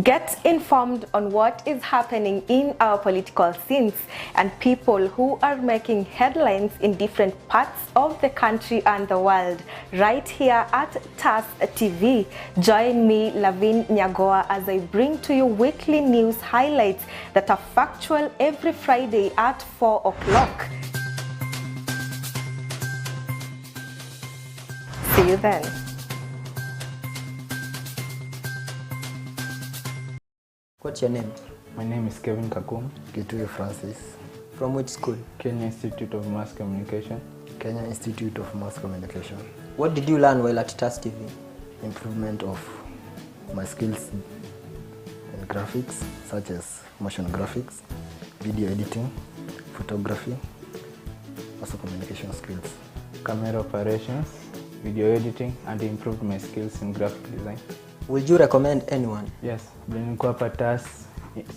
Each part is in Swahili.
Get informed on what is happening in our political scenes and people who are making headlines in different parts of the country and the world, right here at Tas TV. Join me, Lavin Nyagoa, as I bring to you weekly news highlights that are factual every Friday at 4 o'clock. See you then. What's your name? My name is Kevin Kakum. Gitui Francis. From which school? Kenya Institute of Mass Communication. Kenya Institute of Mass Communication. What did you learn while at Tas TV? Improvement of my skills in graphics, such as motion graphics, video editing, photography, also communication skills. Camera operations, video editing, and improved my skills in graphic design. Would you recommend anyone? Yes, nilikuwa hapa Tas,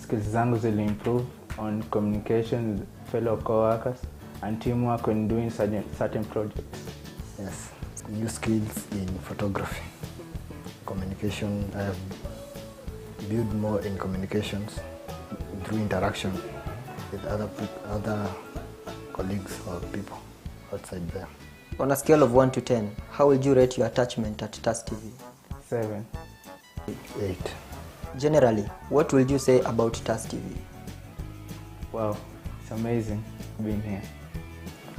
skills zangu zili improve on communication with fellow co-workers and teamwork when doing certain projects. Yes, new skills in photography. Communication, I have built more in communications through interaction with other colleagues or people outside there. On a scale of 1 to 10, how would you rate your attachment at Tas TV? 7. 8. Generally, what will you say about Tas TV? Wow, it's amazing being here.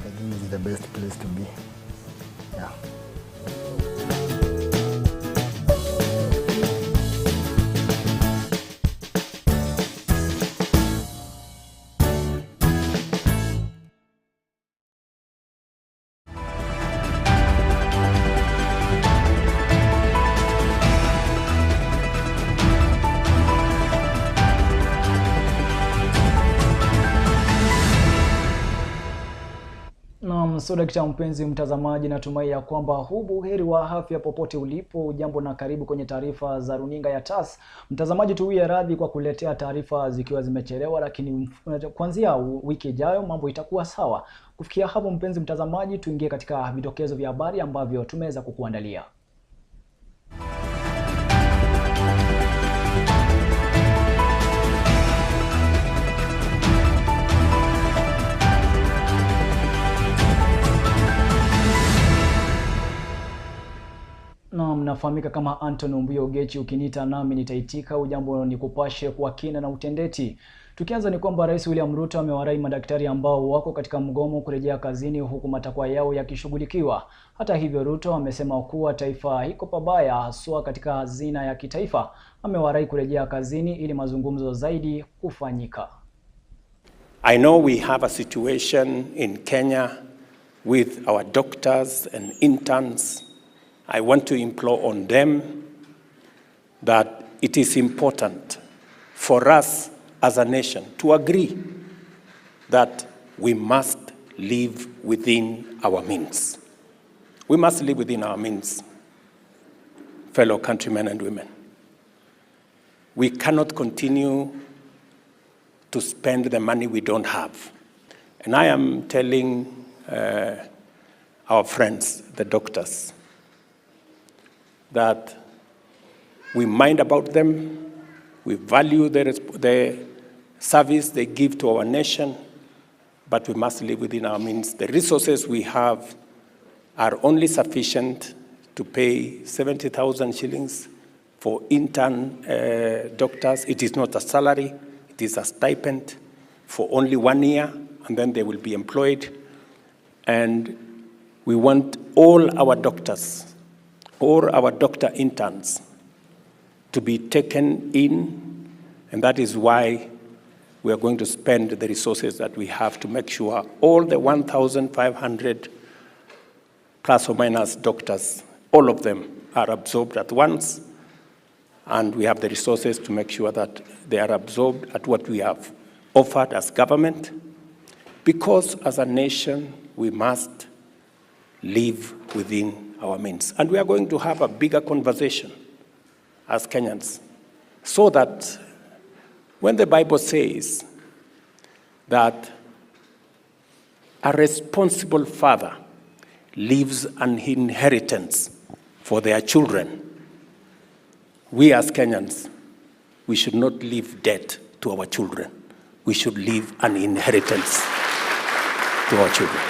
I think it's the best place to be. Yeah. So dakika mpenzi mtazamaji, natumai ya kwamba huu buheri wa afya popote ulipo. Jambo na karibu kwenye taarifa za runinga ya Tas. Mtazamaji, tuwie radhi kwa kuletea taarifa zikiwa zimechelewa, lakini kuanzia wiki ijayo mambo itakuwa sawa. Kufikia hapo mpenzi mtazamaji, tuingie katika vidokezo vya habari ambavyo tumeweza kukuandalia. Na mnafahamika kama Antony Ogechi, ukiniita nami nitaitika. Ujambo ni kupashe kwa kina na utendeti. Tukianza ni kwamba Rais William Ruto amewarai madaktari ambao wako katika mgomo kurejea kazini huku matakwa yao yakishughulikiwa. Hata hivyo, Ruto amesema kuwa taifa hiko pabaya haswa katika hazina ya kitaifa. Amewarai kurejea kazini ili mazungumzo zaidi kufanyika. I know we have a situation in Kenya with our doctors and interns. I want to implore on them that it is important for us as a nation to agree that we must live within our means. We must live within our means, fellow countrymen and women. We cannot continue to spend the money we don't have. And I am telling our friends, the doctors, that we mind about them, we value the service they give to our nation, but we must live within our means. The resources we have are only sufficient to pay 70,000 shillings for intern doctors. It is not a salary, it is a stipend for only 1 year, and then they will be employed. And we want all our doctors, or our doctor interns, to be taken in, and that is why we are going to spend the resources that we have to make sure all the 1,500 plus or minus doctors, all of them are absorbed at once, and we have the resources to make sure that they are absorbed at what we have offered as government, because as a nation we must live within our means. And we are going to have a bigger conversation as Kenyans, so that when the Bible says that a responsible father leaves an inheritance for their children, we as Kenyans we should not leave debt to our children. We should leave an inheritance to our children.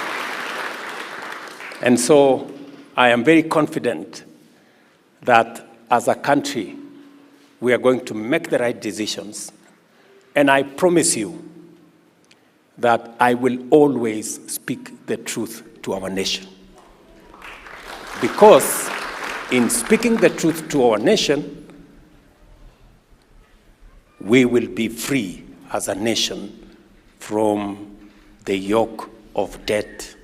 And so I am very confident that as a country, we are going to make the right decisions. And I promise you that I will always speak the truth to our nation. Because in speaking the truth to our nation, we will be free as a nation from the yoke of debt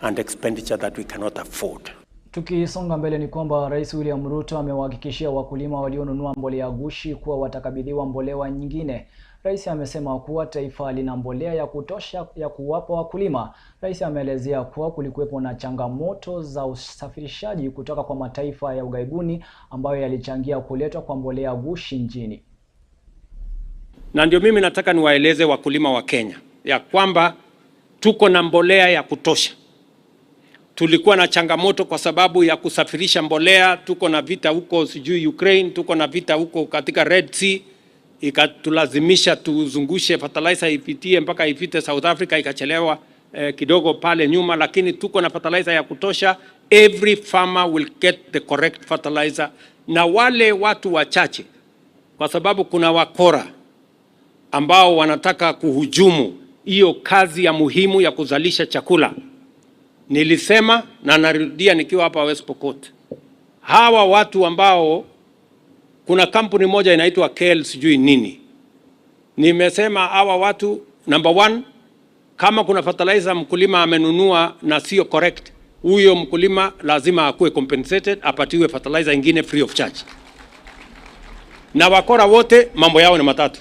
and expenditure that we cannot afford. Tukisonga mbele ni kwamba Rais William Ruto amewahakikishia wakulima walionunua mbolea gushi kuwa watakabidhiwa mbolea nyingine. Rais amesema kuwa taifa lina mbolea ya kutosha ya kuwapa wakulima. Rais ameelezea kuwa kulikuwepo na changamoto za usafirishaji kutoka kwa mataifa ya ughaibuni ambayo yalichangia kuletwa kwa mbolea gushi nchini. Na ndio mimi nataka niwaeleze wakulima wa Kenya ya kwamba tuko na mbolea ya kutosha. Tulikuwa na changamoto kwa sababu ya kusafirisha mbolea, tuko na vita huko sijui Ukraine, tuko na vita huko katika Red Sea, ikatulazimisha tuzungushe fertilizer ipitie mpaka ifite South Africa, ikachelewa kidogo pale nyuma, lakini tuko na fertilizer ya kutosha. Every farmer will get the correct fertilizer. Na wale watu wachache, kwa sababu kuna wakora ambao wanataka kuhujumu hiyo kazi ya muhimu ya kuzalisha chakula. Nilisema na narudia nikiwa hapa West Pokot. Hawa watu ambao kuna kampuni moja inaitwa KL sijui nini. Nimesema hawa watu, number one, kama kuna fertilizer mkulima amenunua na sio correct, huyo mkulima lazima akuwe compensated, apatiwe fertilizer ingine free of charge. Na wakora wote mambo yao ni matatu.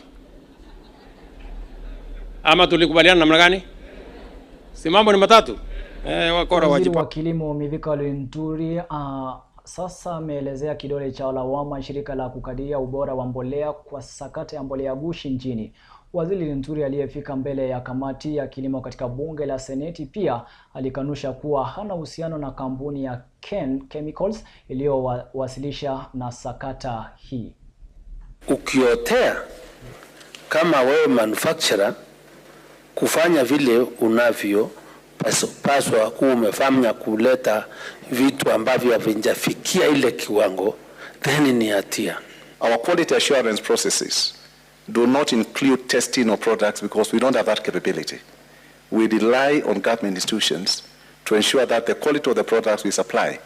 Ama tulikubaliana namna gani? Si mambo ni matatu? Wakora wajipa. Wa kilimo Mithika Linturi sasa ameelezea kidole cha lawama shirika la kukadiria ubora wa mbolea kwa sakata ya mbolea gushi nchini. Waziri Linturi aliyefika mbele ya kamati ya kilimo katika bunge la Seneti pia alikanusha kuwa hana uhusiano na kampuni ya Chemicals iliyowasilisha na sakata hii. Ukiotea kama wewe manufacturer kufanya vile unavyo paswa kuwa umefanya kuleta vitu ambavyo havijafikia ile kiwango, then ni hatia. Our quality assurance processes do not include testing of products because we don't have that capability. We rely on government institutions to ensure that the quality of the products we supply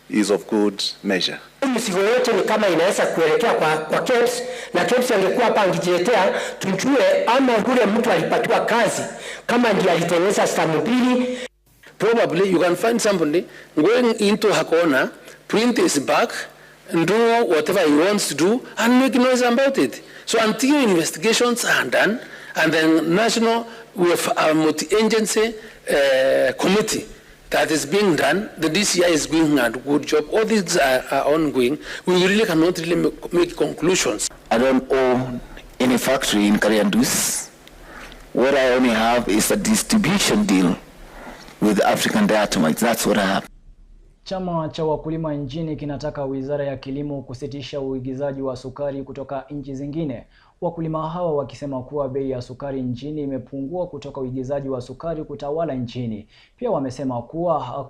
is of good measure. Misigo yote ni kama inaweza kuelekea kwa KEBS, na KEBS angekuwa hapa angejiletea tujue ama yule mtu alipatiwa kazi kama ndiye alitengeneza stamp mbili. Probably you can find somebody going into Hakona, print his back, and do whatever he wants to do and make noise about it. So until investigations are done and then national with a multi-agency committee that is being done, the DCI is doing a good job. All these are ongoing. We really cannot really make conclusions. I don't own any factory in Kariandus. What I only have is a distribution deal with African Diatomites. That's what I have. Chama cha wakulima nchini kinataka Wizara ya Kilimo kusitisha uigizaji wa sukari kutoka nchi zingine. Wakulima hawa wakisema kuwa bei ya sukari nchini imepungua kutoka uigizaji wa sukari kutawala nchini. Pia wamesema kuwa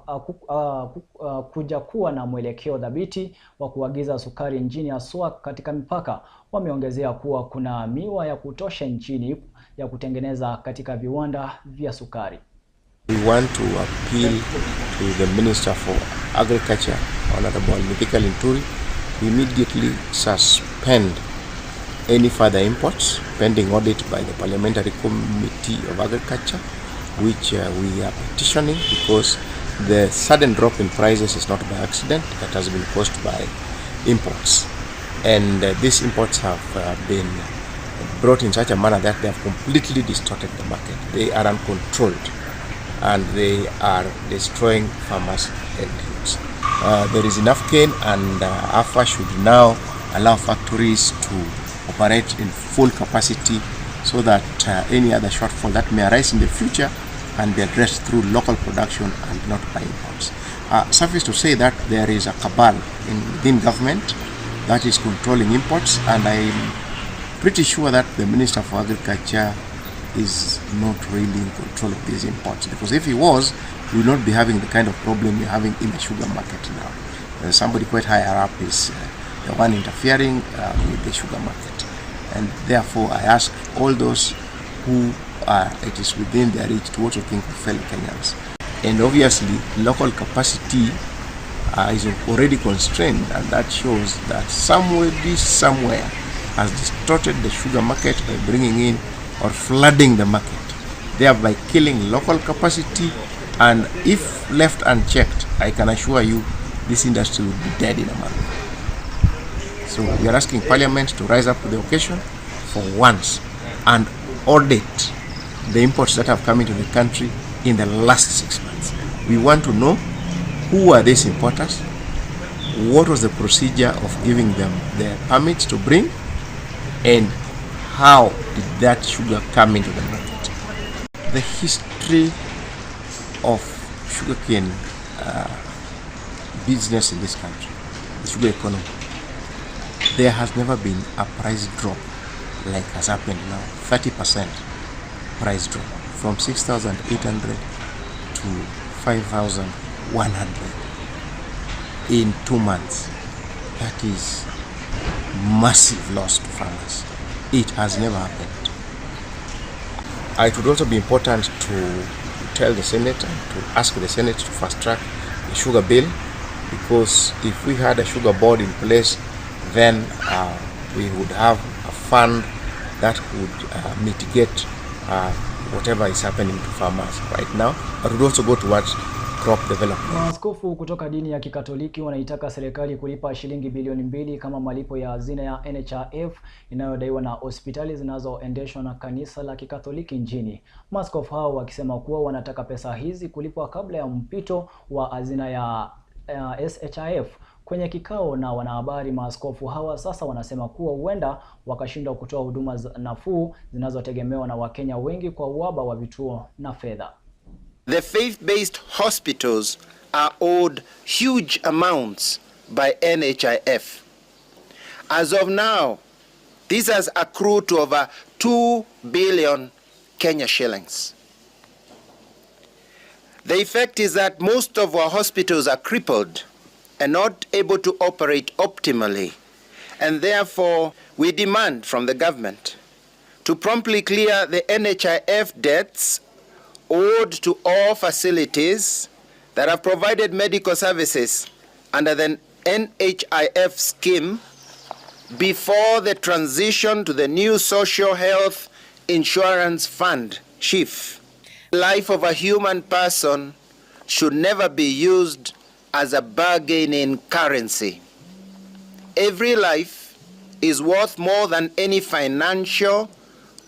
kuja kuwa na mwelekeo dhabiti wa kuagiza sukari nchini haswa katika mipaka. Wameongezea kuwa kuna miwa ya kutosha nchini ya kutengeneza katika viwanda vya sukari. We want to appeal to the Minister for Agriculture, Honorable Mithika Linturi, to immediately suspend any further imports pending audit by the Parliamentary Committee of Agriculture, which we are petitioning because the sudden drop in prices is not by accident. That has been caused by imports. And these imports have been brought in such a manner that they have completely distorted the market. They are uncontrolled and they are destroying farmers' livelihoods. There is enough cane, and AFA should now allow factories to operate in full capacity so that any other shortfall that may arise in the future can be addressed through local production and not by imports. Suffice to say that there is a cabal within government that is controlling imports, and I'm pretty sure that the Minister for Agriculture is not really in control of these imports, because if he was, we would not be having the kind of problem we're having in the sugar market now. Somebody quite higher up is the one interfering with the sugar market, and therefore I ask all those who it is within their reach to also think of fellow Kenyans. And obviously local capacity is already constrained, and that shows that somebody somewhere has distorted the sugar market by bringing in or flooding the market, thereby killing local capacity, and if left unchecked, I can assure you this industry will be dead in a month. So we are asking Parliament to rise up to the occasion for once and audit the imports that have come into the country in the last 6 months. We want to know who are these importers, what was the procedure of giving them the permits to bring, and how did that sugar come into the market. The history of sugarcane business in this country, the sugar economy, there has never been a price drop like has happened now. 30% price drop from 6,800 to 5,100 in 2 months. That is massive loss to farmers. It has never happened. It would also be important to tell the Senate and to ask the Senate to fast track the sugar bill, because if we had a sugar board in place, then we would have a fund that would mitigate whatever is happening to farmers right now, but would also go towards crop development. Maaskofu kutoka dini ya Kikatoliki wanaitaka serikali kulipa shilingi bilioni 2 kama malipo ya hazina ya NHIF inayodaiwa na hospitali zinazoendeshwa na kanisa la Kikatoliki nchini. Maaskofu hao wakisema kuwa wanataka pesa hizi kulipwa kabla ya mpito wa hazina ya SHIF. Kwenye kikao na wanahabari, maaskofu hawa sasa wanasema kuwa huenda wakashindwa kutoa huduma nafuu zinazotegemewa na Wakenya wengi kwa uhaba wa vituo na fedha. The faith-based hospitals are owed huge amounts by NHIF. As of now, this has accrued to over 2 billion Kenya shillings. The effect is that most of our hospitals are crippled and not able to operate optimally, and therefore we demand from the government to promptly clear the NHIF debts owed to all facilities that have provided medical services under the NHIF scheme before the transition to the new Social Health Insurance Fund, SHIF. The life of a human person should never be used as a bargaining currency. Every life is worth more than any financial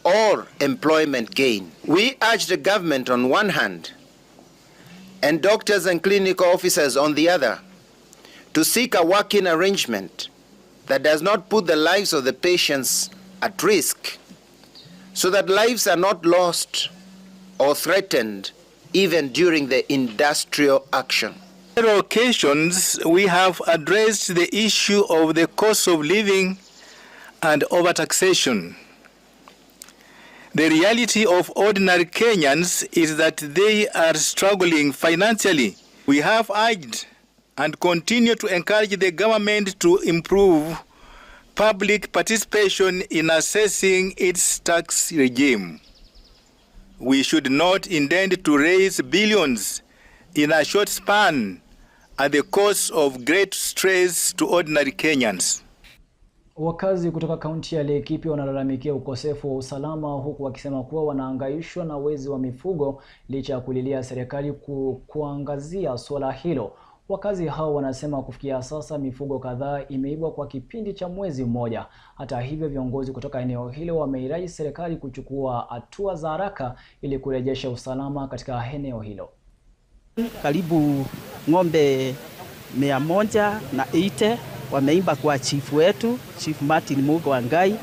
or employment gain. We urge the government on one hand and doctors and clinical officers on the other to seek a working arrangement that does not put the lives of the patients at risk, so that lives are not lost or threatened even during the industrial action. On several occasions, we have addressed the issue of the cost of living and overtaxation. The reality of ordinary Kenyans is that they are struggling financially. We have urged and continue to encourage the government to improve public participation in assessing its tax regime. We should not intend to raise billions in a short span at the cost of great stress to ordinary Kenyans. Wakazi kutoka kaunti ya Laikipia wanalalamikia ukosefu wa usalama, huku wakisema kuwa wanahangaishwa na wezi wa mifugo licha ya kulilia serikali kuangazia swala hilo. Wakazi hao wanasema kufikia sasa mifugo kadhaa imeibwa kwa kipindi cha mwezi mmoja. Hata hivyo, viongozi kutoka eneo hilo wameirai serikali kuchukua hatua za haraka ili kurejesha usalama katika eneo hilo. Karibu ng'ombe 180 wameimba kwa chief wetu, Chief Martin Mugo Wangai,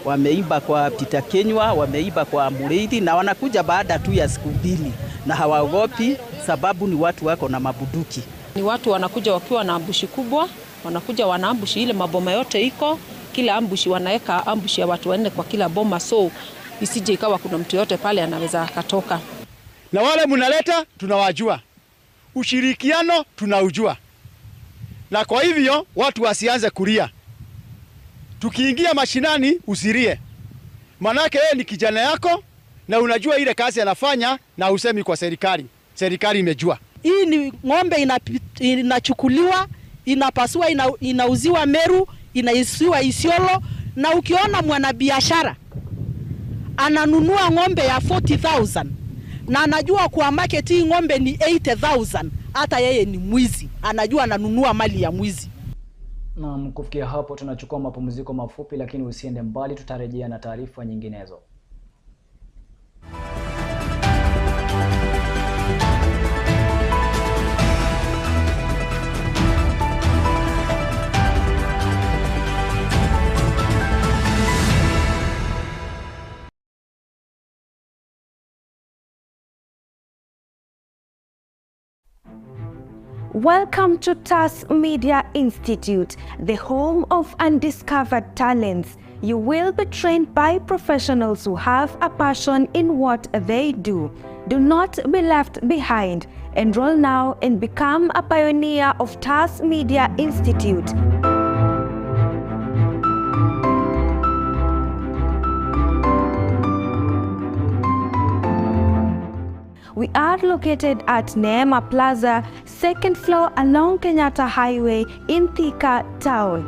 wameimba kwa Peter Kenywa, wameimba kwa Muridi, na wanakuja baada tu ya siku 2 na hawaogopi sababu ni watu wako na mabuduki. Ni watu wanakuja wakiwa na ambushi kubwa wanakuja wanaambushi ile maboma yote iko, kila ambushi wanaweka ambushi ya watu 4 kwa kila boma, so isije ikawa kuna mtu yote pale anaweza akatoka. Na wale mnaleta tunawajua, ushirikiano tunaujua, na kwa hivyo watu wasianze kulia. Tukiingia mashinani usirie, manake yeye ni kijana yako na unajua ile kazi anafanya na usemi kwa serikali. Serikali imejua. Hii ni ng'ombe inachukuliwa, inapasua, inauziwa Meru, inaisiwa Isiolo, na ukiona mwanabiashara ananunua ng'ombe ya 40,000 na anajua kwa market hii ng'ombe ni 80,000, hata yeye ni mwizi, anajua ananunua mali ya mwizi. Na kufikia hapo tunachukua mapumziko mafupi, lakini usiende mbali, tutarejea na taarifa nyinginezo. Welcome to TAS Media Institute, the home of undiscovered talents. You will be trained by professionals who have a passion in what they do. Do not be left behind. Enroll now and become a pioneer of TAS Media Institute. We are located at Neema Plaza, 2nd floor along Kenyatta Highway in Thika Town.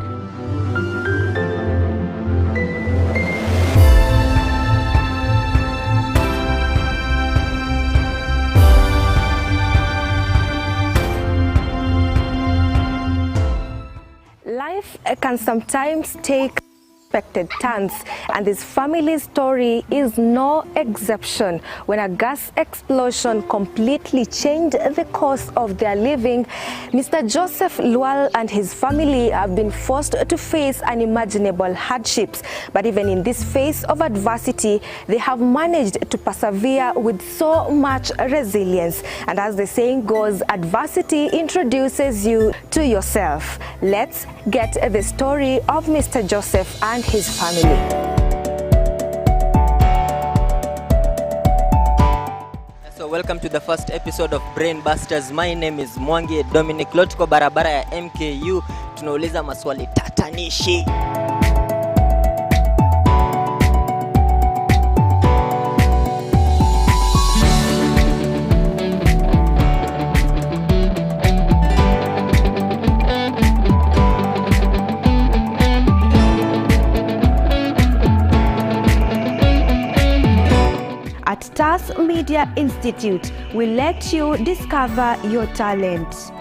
Life can sometimes take unexpected turns, and this family's story is no exception. When a gas explosion completely changed the course of their living, Mr. Joseph Lual and his family have been forced to face unimaginable hardships. But even in this phase of adversity, they have managed to persevere with so much resilience. And as the saying goes, adversity introduces you to yourself. Let's get the story of Mr. Joseph and his family. So welcome to the first episode of Brain Busters. My name is Mwangi Dominic. Leo tuko barabara ya MKU, tunauliza maswali tatanishi. At TAS Media Institute, we let you discover your talent.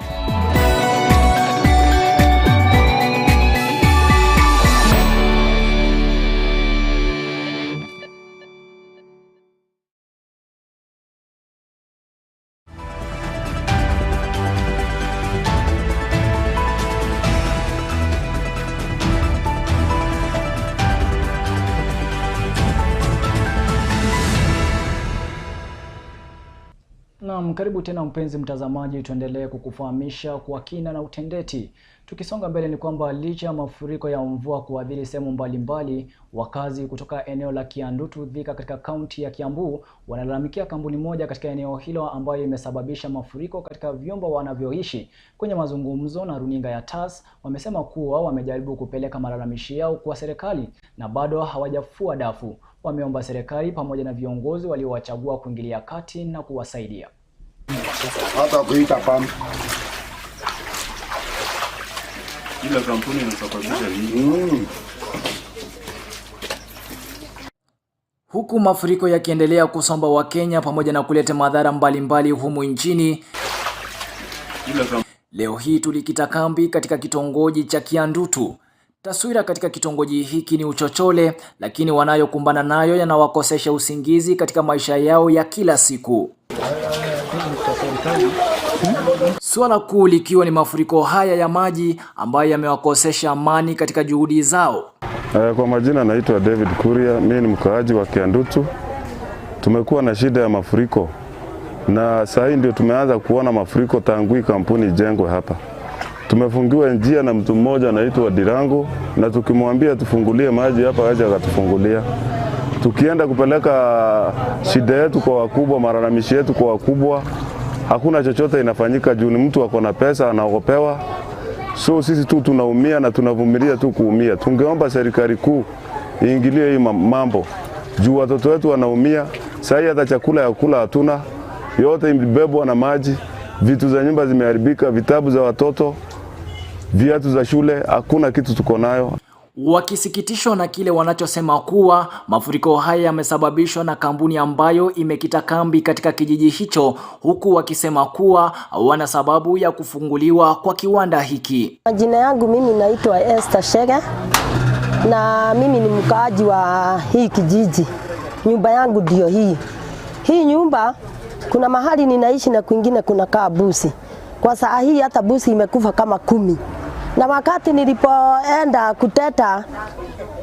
Naam, karibu tena mpenzi mtazamaji, tuendelee kukufahamisha kwa kina na utendeti. Tukisonga mbele ni kwamba licha ya mafuriko ya mvua kuadhiri sehemu mbalimbali, wakazi kutoka eneo la Kiandutu Thika katika kaunti ya Kiambu wanalalamikia kampuni moja katika eneo hilo ambayo imesababisha mafuriko katika vyumba wanavyoishi. Kwenye mazungumzo na runinga ya TAS, wamesema kuwa wamejaribu kupeleka malalamishi yao kwa serikali na bado hawajafua dafu. Wameomba serikali pamoja na viongozi waliowachagua kuingilia kati na kuwasaidia. Hata kuita pam. Ile kampuni inasababisha nini? Huku mafuriko yakiendelea kusomba Wakenya pamoja na kuleta madhara mbalimbali humu nchini, leo hii tulikita kambi katika kitongoji cha Kiandutu. Taswira katika kitongoji hiki ni uchochole, lakini wanayokumbana nayo yanawakosesha usingizi katika maisha yao ya kila siku. Swala kuu likiwa ni mafuriko haya ya maji ambayo yamewakosesha amani katika juhudi zao. Kwa majina naitwa David Kuria, mimi ni mkaaji wa Kiandutu. Tumekuwa na shida ya mafuriko na sasa ndio tumeanza kuona mafuriko tangu kampuni ijengwe hapa. Tumefungiwa njia na mtu mmoja anaitwa Dirango, na tukimwambia tufungulie maji hapa haja akatufungulia. Tukienda kupeleka shida yetu kwa wakubwa, malalamishi yetu kwa wakubwa, hakuna chochote inafanyika juu ni mtu ako na pesa anaogopewa. So sisi tu tunaumia na tunavumilia tu kuumia. Tungeomba serikali kuu iingilie hii mambo. Juu watoto wetu wanaumia. Sasa hata chakula ya kula hatuna. Yote imebebwa na maji. Vitu za nyumba zimeharibika, vitabu za watoto, viatu za shule, hakuna kitu tuko nayo. Wakisikitishwa na kile wanachosema kuwa mafuriko haya yamesababishwa na kampuni ambayo imekita kambi katika kijiji hicho, huku wakisema kuwa wana sababu ya kufunguliwa kwa kiwanda hiki. Jina yangu mimi naitwa Esther Shega na mimi ni mkaaji wa hii kijiji. Nyumba yangu ndio hii. Hii nyumba kuna mahali ninaishi na kwingine kuna kaa busi. Kwa saa hii hata busi imekufa kama 10. Na wakati nilipoenda kuteta,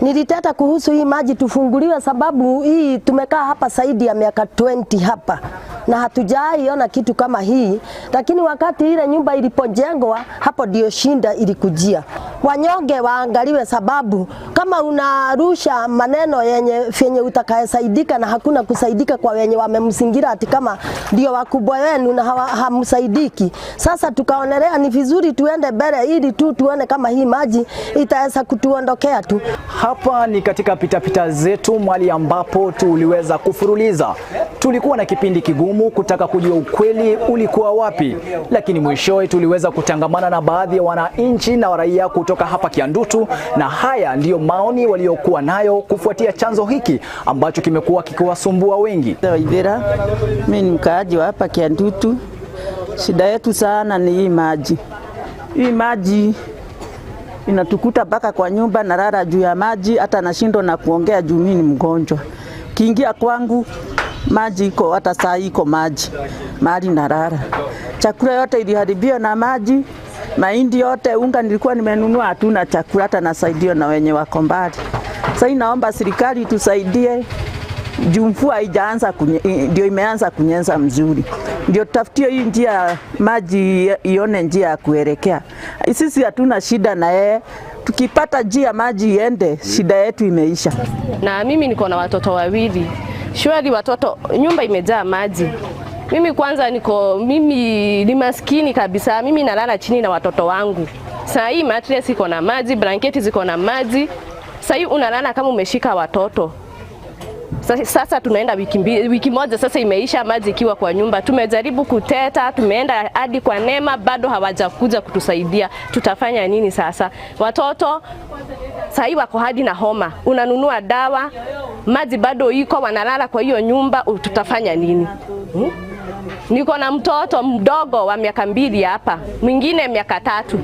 niliteta kuhusu hii maji tufunguliwe, sababu hii tumekaa hapa zaidi ya miaka 20 hapa na hatujaiona kitu kama hii. Lakini wakati ile nyumba ilipojengwa, hapo ndio shinda ilikujia. Wanyonge waangaliwe, sababu kama unarusha maneno yenye utakayesaidika na hakuna kusaidika kwa wenye wamemsingira, ati kama ndio wakubwa wenu na hamsaidiki. Sasa tukaonelea ni vizuri tuende mbele ili tu tuone kama hii maji itaweza kutuondokea tu. Hapa ni katika pitapita zetu mahali ambapo tuliweza kufuruliza. Tulikuwa na kipindi kigumu kutaka kujua ukweli ulikuwa wapi, lakini mwishowe tuliweza kutangamana na baadhi ya wananchi na raia kutoka hapa Kiandutu, na haya ndiyo maoni waliokuwa nayo kufuatia chanzo hiki ambacho kimekuwa kikiwasumbua wengi. Mimi ni mkaaji wa hapa Kiandutu. Shida yetu sana ni hii maji. Hii maji inatukuta mpaka kwa nyumba, na rara juu ya maji, hata nashindo na kuongea juu mimi ni mgonjwa. Kiingia kwangu maji iko, hata saa iko maji mahali na rara. Chakula yote iliharibiwa na maji, mahindi yote, unga nilikuwa nimenunua, hatuna chakula, hata nasaidio na wenye wako mbali. Sasa naomba serikali tusaidie, juu mvua haijaanza, ndio imeanza kunyesha mzuri. Ndio tutafutie hii njia maji ione njia ya kuelekea. Sisi hatuna shida na yeye. Tukipata njia maji iende, shida yetu imeisha. Na mimi niko na watoto wawili. Shwari watoto, nyumba imejaa maji. Mimi kwanza mimi ni maskini kabisa. Mimi nalala chini na watoto wangu. Saa hii mattress iko na maji, blanketi ziko na maji. Saa hii unalala kama umeshika watoto. Sasa tunaenda wiki moja sasa imeisha maji ikiwa kwa nyumba. Tumejaribu kuteta, tumeenda hadi kwa Nema, bado hawajakuja kutusaidia. Tutafanya nini sasa? Watoto sasa wako hadi na homa. Unanunua dawa, maji bado iko, wanalala kwa hiyo nyumba, tutafanya nini? Niko na mtoto mdogo wa miaka 2 hapa, mwingine miaka 3.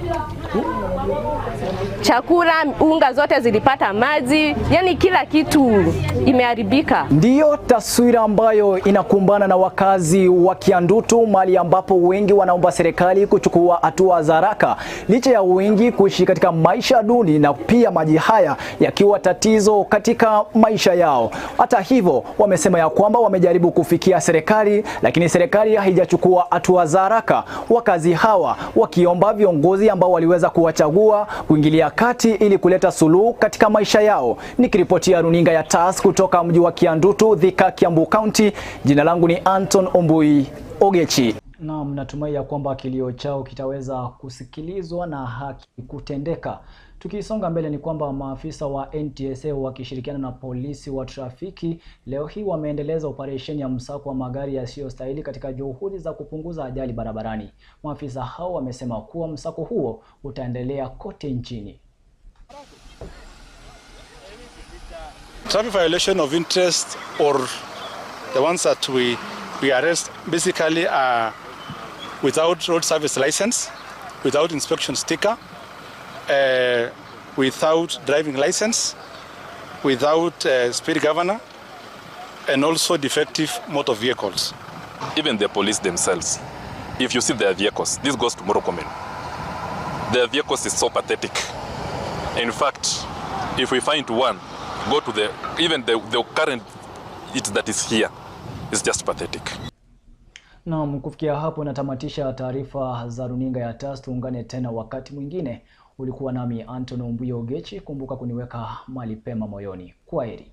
Chakula, unga zote zilipata maji, yani kila kitu imeharibika. Ndiyo taswira ambayo inakumbana na wakazi wa Kiandutu, mahali ambapo wengi wanaomba serikali kuchukua hatua za haraka, licha ya wengi kuishi katika maisha duni na pia maji haya yakiwa tatizo katika maisha yao. Hata hivyo wamesema ya kwamba wamejaribu kufikia serikali, lakini serikali haijachukua hatua za haraka, wakazi hawa wakiomba viongozi ambao waliweza kuwachagua kuingilia kati ili kuleta suluhu katika maisha yao. Nikiripotia runinga ya TAS kutoka mji wa Kiandutu, Thika, Kiambu County, jina langu ni Antony Ogechi. Naam, natumai ya kwamba kilio chao kitaweza kusikilizwa na haki kutendeka. Tukisonga mbele ni kwamba maafisa wa NTSA wakishirikiana na polisi wa trafiki leo hii wameendeleza operesheni ya msako wa magari yasiyostahili katika juhudi za kupunguza ajali barabarani. Maafisa hao wamesema kuwa msako huo utaendelea kote nchini. Traffic violation of interest, or the ones that we arrest, basically are without road service license, without inspection sticker, without driving license, without speed governor, and also defective motor vehicles. Even the police themselves, if you see their vehicles, this goes to Morokomen. Their vehicles is so pathetic. In fact, if we find one, go to even the current that is here is just pathetic. Naam, kufikia hapo natamatisha taarifa za runinga ya TAS. Tuungane tena wakati mwingine. Ulikuwa nami Antony Ogechi. Kumbuka kuniweka mali pema moyoni. Kwaheri.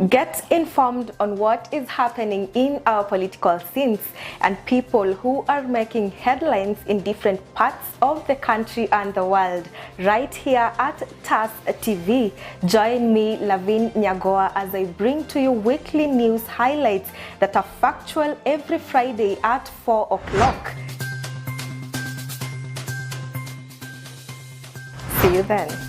Get informed on what is happening in our political scenes and people who are making headlines in different parts of the country and the world, right here at TAS TV. Join me, Lavin Nyagoa, as I bring to you weekly news highlights that are factual every Friday at 4 o'clock. See you then.